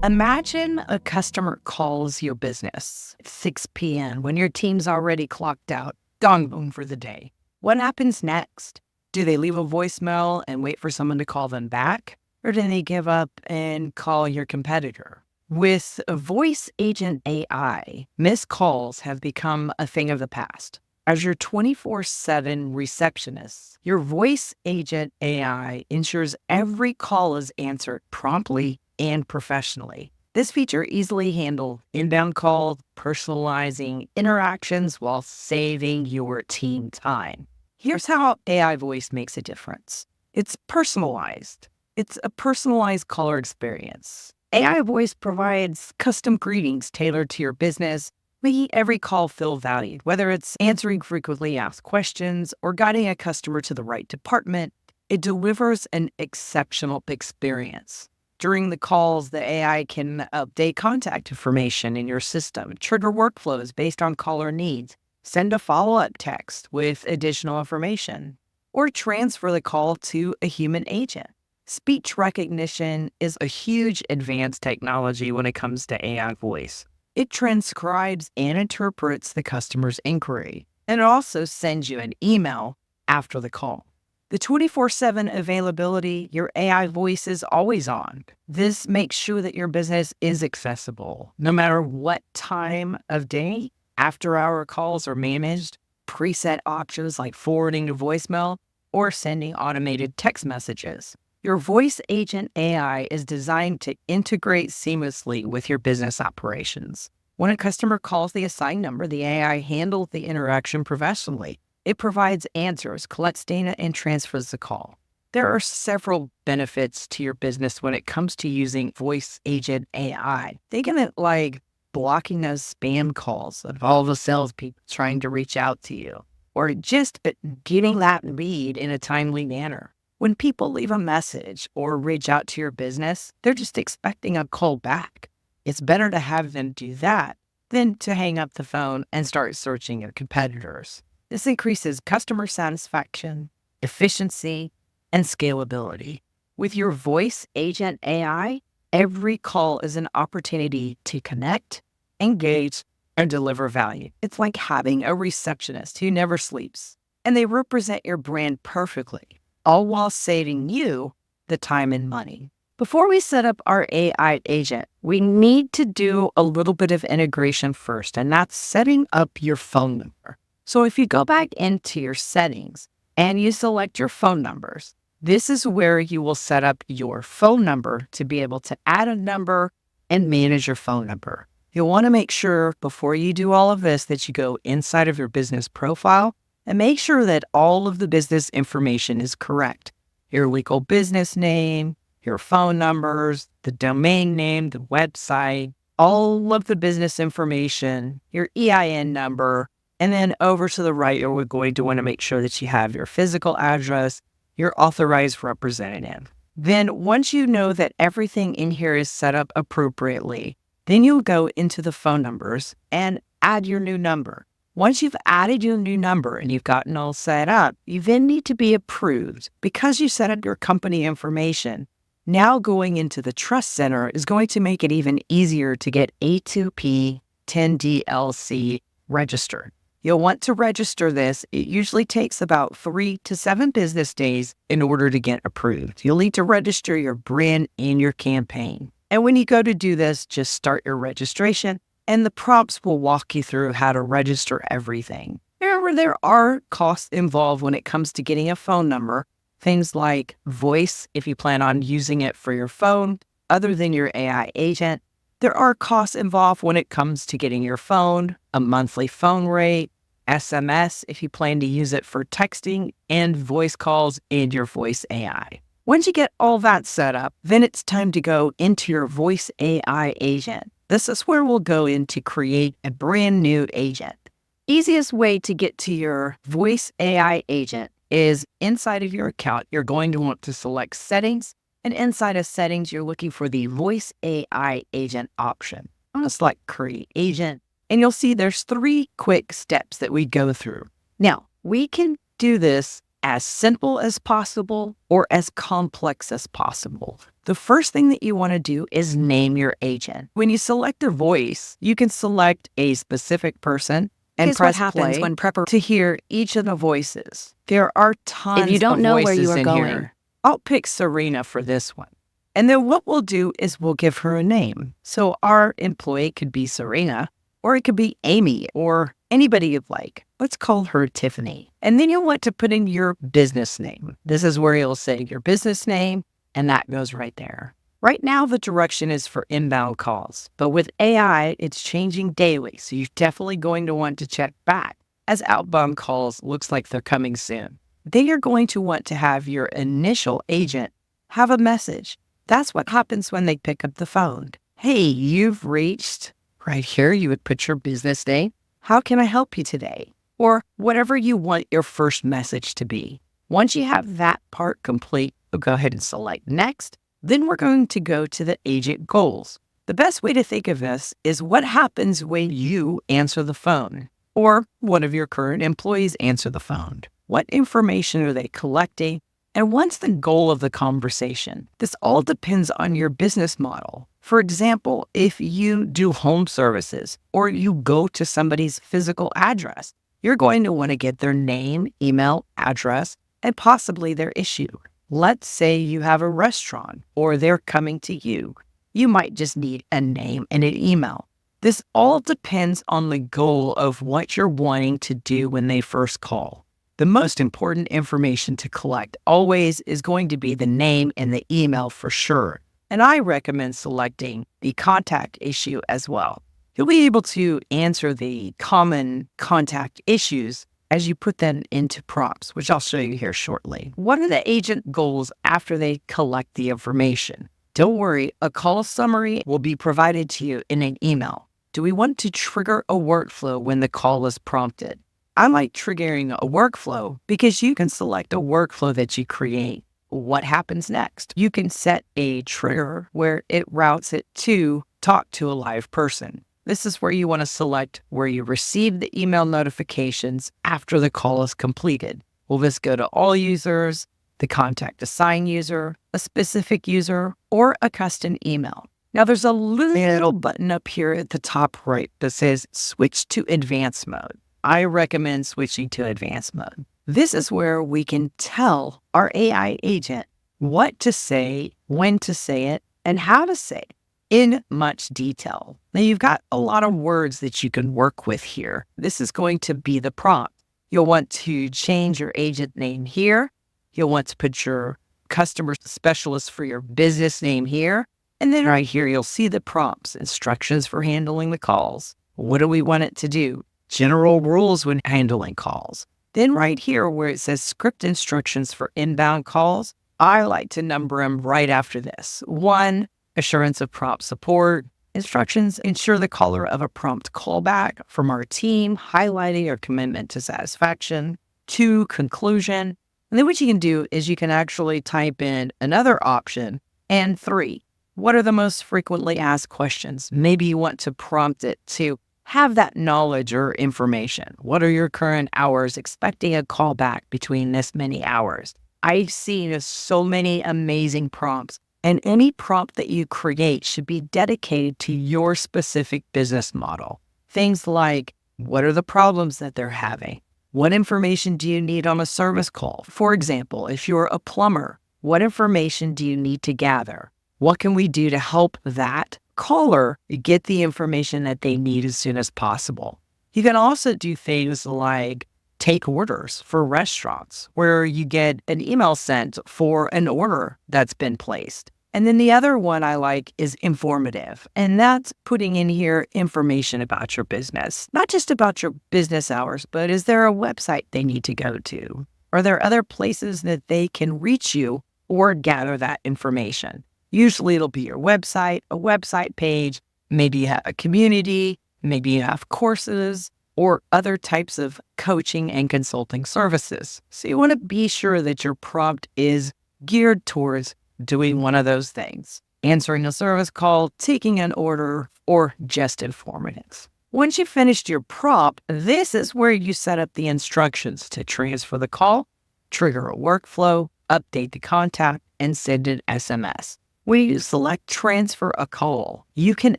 Imagine a customer calls your business at 6 p.m. when your team's already clocked out, gone home for the day. What happens next? Do they leave a voicemail and wait for someone to call them back? Or do they give up and call your competitor? With a voice agent AI, missed calls have become a thing of the past. As your 24/7 receptionist, your voice agent AI ensures every call is answered promptly and professionally. This feature easily handles inbound calls, personalizing interactions while saving your team time. Here's how AI voice makes a difference. It's personalized. It's a personalized caller experience. AI voice provides custom greetings tailored to your business, making every call feel valued, whether it's answering frequently asked questions or guiding a customer to the right department. It delivers an exceptional experience. During the calls, the AI can update contact information in your system, trigger workflows based on caller needs, send a follow-up text with additional information, or transfer the call to a human agent. Speech recognition is a huge advanced technology when it comes to AI voice. It transcribes and interprets the customer's inquiry, and it also sends you an email after the call. The 24/7 availability, your AI voice is always on. This makes sure that your business is accessible, no matter what time of day. After-hour calls are managed, preset options like forwarding to voicemail or sending automated text messages. Your voice agent AI is designed to integrate seamlessly with your business operations. When a customer calls the assigned number, the AI handles the interaction professionally. It provides answers, collects data, and transfers the call. There are several benefits to your business when it comes to using voice agent AI. Think of it like blocking those spam calls of all the salespeople trying to reach out to you, or just getting that lead in a timely manner. When people leave a message or reach out to your business, they're just expecting a call back. It's better to have them do that than to hang up the phone and start searching your competitors. This increases customer satisfaction, efficiency, and scalability. With your voice agent AI, every call is an opportunity to connect, engage, and deliver value. It's like having a receptionist who never sleeps, and they represent your brand perfectly, all while saving you the time and money. Before we set up our AI agent, we need to do a little bit of integration first, and that's setting up your phone number. So if you go back into your settings and you select your phone numbers, this is where you will set up your phone number to be able to add a number and manage your phone number. You'll want to make sure before you do all of this that you go inside of your business profile and make sure that all of the business information is correct. Your legal business name, your phone numbers, the domain name, the website, all of the business information, your EIN number, and then over to the right, you're going to want to make sure that you have your physical address, your authorized representative. Then once you know that everything in here is set up appropriately, then you'll go into the phone numbers and add your new number. Once you've added your new number and you've gotten all set up, you then need to be approved. Because you set up your company information, now going into the Trust Center is going to make it even easier to get A2P 10DLC registered. You'll want to register this. It usually takes about 3 to 7 business days in order to get approved. You'll need to register your brand and your campaign. And when you go to do this, just start your registration, and the prompts will walk you through how to register everything. Remember, there are costs involved when it comes to getting a phone number. Things like voice, if you plan on using it for your phone, other than your AI agent. There are costs involved when it comes to getting your phone, a monthly phone rate, SMS if you plan to use it for texting, and voice calls and your voice AI. Once you get all that set up, then it's time to go into your voice AI agent. This is where we'll go in to create a brand new agent. Easiest way to get to your voice AI agent is inside of your account. You're going to want to select settings, and inside of settings, you're looking for the voice AI agent option. I'm going to select create agent, and you'll see there's 3 quick steps that we go through. Now, we can do this as simple as possible or as complex as possible. The first thing that you want to do is name your agent. When you select a voice, you can select a specific person and Here's what press happens play when to hear each of the voices. There are tons If you don't of know where voices you are in going. here. I'll pick Serena for this one. And then what we'll do is we'll give her a name. So our employee could be Serena, or it could be Amy, or anybody you'd like. Let's call her Tiffany. And then you'll want to put in your business name. This is where you'll say your business name, and that goes right there. Right now, the direction is for inbound calls, but with AI, it's changing daily. So you're definitely going to want to check back as outbound calls looks like they're coming soon. Then you're going to want to have your initial agent have a message. That's what happens when they pick up the phone. Hey, you've reached right here. You would put your business name. How can I help you today? Or whatever you want your first message to be. Once you have that part complete, you'll go ahead and select next. Then we're going to go to the agent goals. The best way to think of this is what happens when you answer the phone or one of your current employees answer the phone. What information are they collecting? And what's the goal of the conversation? This all depends on your business model. For example, if you do home services or you go to somebody's physical address, you're going to want to get their name, email, address, and possibly their issue. Let's say you have a restaurant or they're coming to you. You might just need a name and an email. This all depends on the goal of what you're wanting to do when they first call. The most important information to collect always is going to be the name and the email for sure. And I recommend selecting the contact issue as well. You'll be able to answer the common contact issues as you put them into prompts, which I'll show you here shortly. What are the agent goals after they collect the information? Don't worry, a call summary will be provided to you in an email. Do we want to trigger a workflow when the call is prompted? I like triggering a workflow because you can select a workflow that you create. What happens next? You can set a trigger where it routes it to talk to a live person. This is where you want to select where you receive the email notifications after the call is completed. Will this go to all users, the contact assigned user, a specific user, or a custom email? Now there's a little button up here at the top right that says switch to advanced mode. I recommend switching to advanced mode. This is where we can tell our AI agent what to say, when to say it, and how to say it in much detail. Now you've got a lot of words that you can work with here. This is going to be the prompt. You'll want to change your agent name here. You'll want to put your customer specialist for your business name here. And then right here, you'll see the prompts, instructions for handling the calls. What do we want it to do? General rules when handling calls. Then right here where it says script instructions for inbound calls, I like to number them right after this. 1, assurance of prompt support. Instructions ensure the caller of a prompt callback from our team, highlighting our commitment to satisfaction. 2, conclusion. And then what you can do is you can actually type in another option. And 3, what are the most frequently asked questions? Maybe you want to prompt it to have that knowledge or information. What are your current hours? Expecting a call back between this many hours. I've seen so many amazing prompts, and any prompt that you create should be dedicated to your specific business model. Things like, what are the problems that they're having? What information do you need on a service call? For example, if you're a plumber, what information do you need to gather? What can we do to help that caller get the information that they need as soon as possible? You can also do things like take orders for restaurants where you get an email sent for an order that's been placed. And then the other one I like is informative. And that's putting in here information about your business, not just about your business hours, but is there a website they need to go to? Are there other places that they can reach you or gather that information? Usually it'll be your website, a website page, maybe you have a community, maybe you have courses or other types of coaching and consulting services. So you want to be sure that your prompt is geared towards doing one of those things, answering a service call, taking an order, or just informative. Once you've finished your prompt, this is where you set up the instructions to transfer the call trigger a workflow, update the contact, and send an SMS. When you select transfer a call, you can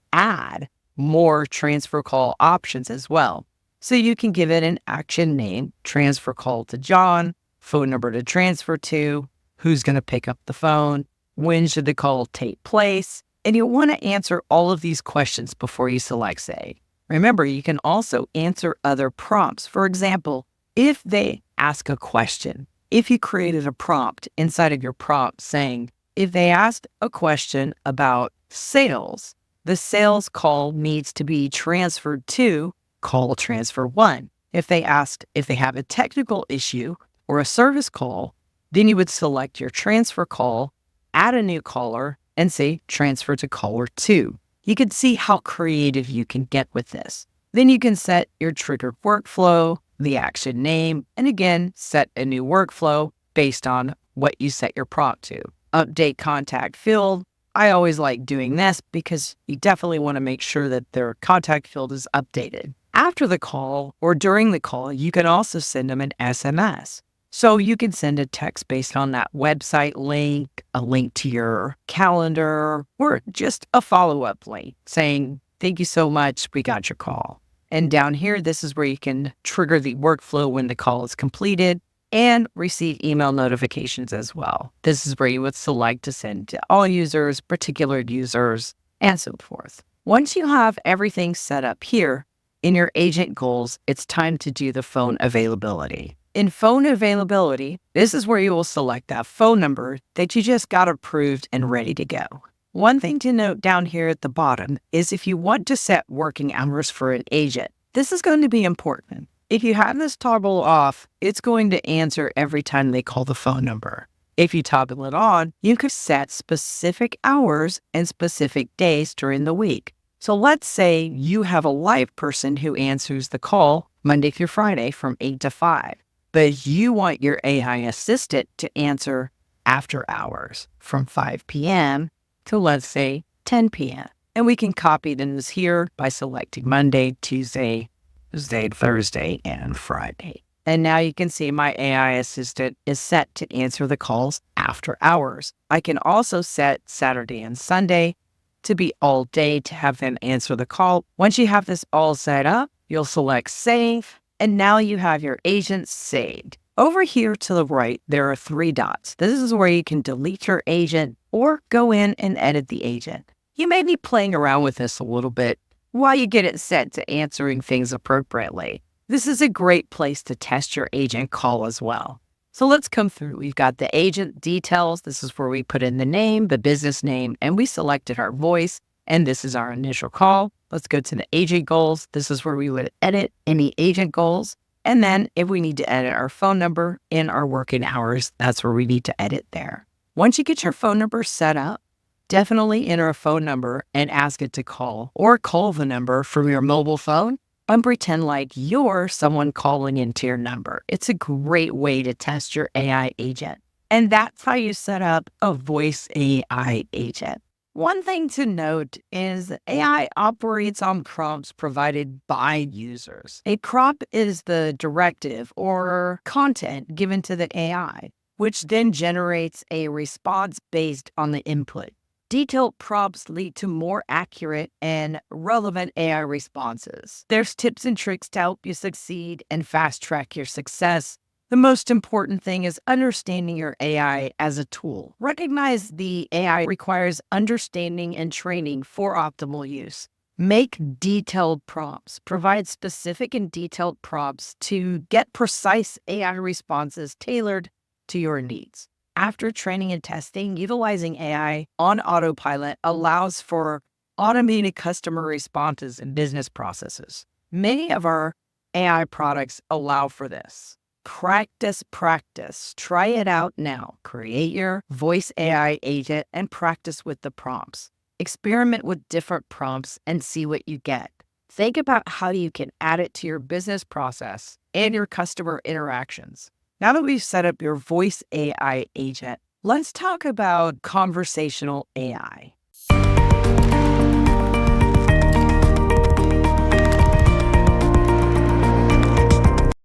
add more transfer call options as well. So you can give it an action name, transfer call to John, phone number to transfer to, who's going to pick up the phone, when should the call take place, and you'll want to answer all of these questions before you select say. Remember, you can also answer other prompts. For example, if they ask a question, if you created a prompt inside of your prompt saying, if they asked a question about sales, the sales call needs to be transferred to call transfer 1. If they asked if they have a technical issue or a service call, then you would select your transfer call, add a new caller, and say transfer to caller 2. You can see how creative you can get with this. Then you can set your triggered workflow, the action name, and again, set a new workflow based on what you set your prompt to. Update contact field. I always like doing this because you definitely want to make sure that their contact field is updated. After the call or during the call, you can also send them an SMS. So you can send a text based on that website link, a link to your calendar, or just a follow-up link saying, thank you so much, we got your call. And down here, this is where you can trigger the workflow when the call is completed and receive email notifications as well. This is where you would select to send to all users, particular users, and so forth. Once you have everything set up here, in your agent goals, it's time to do the phone availability. In phone availability, this is where you will select that phone number that you just got approved and ready to go. One thing to note down here at the bottom is if you want to set working hours for an agent, this is going to be important. If you have this toggle off, it's going to answer every time they call the phone number. If you toggle it on, you could set specific hours and specific days during the week. So let's say you have a live person who answers the call Monday through Friday from 8 to 5, but you want your AI assistant to answer after hours from 5 p.m. to, let's say, 10 p.m. And we can copy this here by selecting Monday, Tuesday, Thursday, and Friday. And now you can see my AI assistant is set to answer the calls after hours. I can also set Saturday and Sunday to be all day to have them answer the call. Once you have this all set up, you'll select save, and now you have your agent saved. Over here to the right, there are 3 dots. This is where you can delete your agent or go in and edit the agent. You may be playing around with this a little bit while you get it set to answering things appropriately. This is a great place to test your agent call as well. So let's come through. We've got the agent details. This is where we put in the name, the business name, and we selected our voice. And this is our initial call. Let's go to the agent goals. This is where we would edit any agent goals. And then if we need to edit our phone number in our working hours, that's where we need to edit there. Once you get your phone number set up, definitely enter a phone number and ask it to call or call the number from your mobile phone and pretend like you're someone calling into your number. It's a great way to test your AI agent. And that's how you set up a voice AI agent. One thing to note is AI operates on prompts provided by users. A prompt is the directive or content given to the AI, which then generates a response based on the input. Detailed prompts lead to more accurate and relevant AI responses. There's tips and tricks to help you succeed and fast track your success. The most important thing is understanding your AI as a tool. Recognize the AI requires understanding and training for optimal use. Make detailed prompts. Provide specific and detailed prompts to get precise AI responses tailored to your needs. After training and testing, utilizing AI on autopilot allows for automated customer responses and business processes. Many of our AI products allow for this. Practice. Try it out now. Create your voice AI agent and practice with the prompts. Experiment with different prompts and see what you get. Think about how you can add it to your business process and your customer interactions. Now that we've set up your voice AI agent, let's talk about conversational AI.